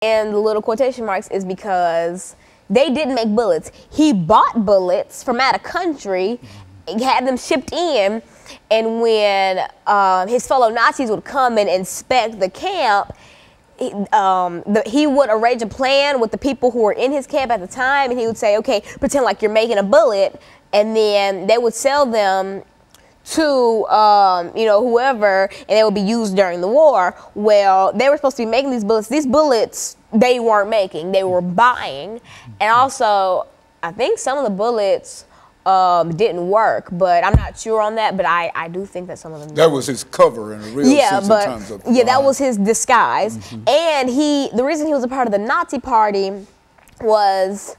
and the little quotation marks is because they didn't make bullets. He bought bullets from out of country, had them shipped in, and when his fellow Nazis would come and inspect the camp, he would arrange a plan with the people who were in his camp at the time, and he would say, okay, pretend like you're making a bullet, and then they would sell them to whoever, and they would be used during the war. Well, they were supposed to be making these bullets. These bullets they weren't making, they were buying. And also, I think some of the bullets didn't work, but I'm not sure on that, but I do think that some of them did. That was his cover in a real sense in terms of that was his disguise. And the reason he was a part of the Nazi party was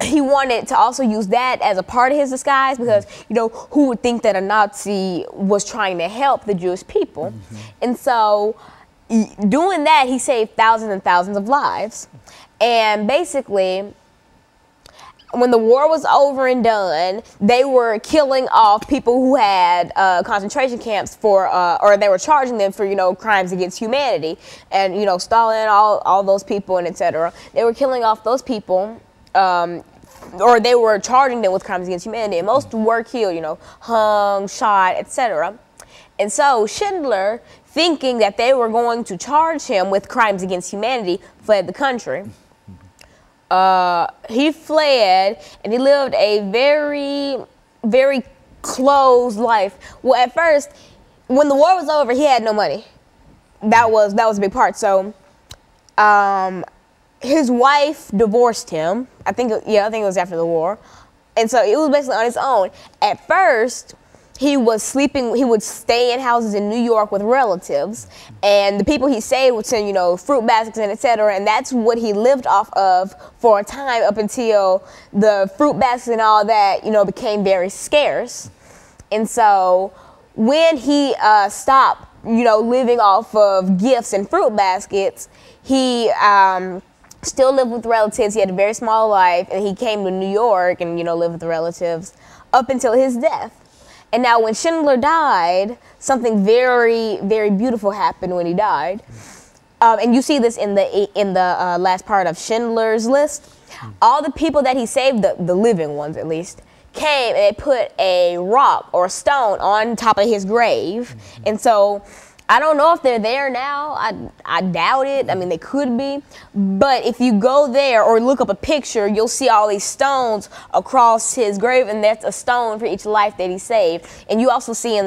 he wanted to also use that as a part of his disguise, because, who would think that a Nazi was trying to help the Jewish people? And so doing that, he saved thousands and thousands of lives. And basically, when the war was over and done, they were killing off people who had concentration camps for, or they were charging them for, crimes against humanity. And, Stalin, all those people, and etc. They were killing off those people, or they were charging them with crimes against humanity. And most were killed, hung, shot, etc. And so Schindler, thinking that they were going to charge him with crimes against humanity, fled the country. He fled, and he lived a very, very closed life. Well, at first, when the war was over, he had no money. That was a big part. So, his wife divorced him. I think it was after the war, and so it was basically on his own. At first, he would stay in houses in New York with relatives, and the people he saved would send, fruit baskets and etc. And that's what he lived off of for a time, up until the fruit baskets and all that, became very scarce. And so when he stopped, living off of gifts and fruit baskets, he still lived with relatives. He had a very small life, and he came to New York and, lived with the relatives up until his death. And now when Schindler died, something very, very beautiful happened when he died. And you see this in the last part of Schindler's List. All the people that he saved, the living ones at least, came and they put a rock or a stone on top of his grave. And so I don't know if they're there now. I doubt it. I mean, they could be. But if you go there or look up a picture, you'll see all these stones across his grave, and that's a stone for each life that he saved. And you also see in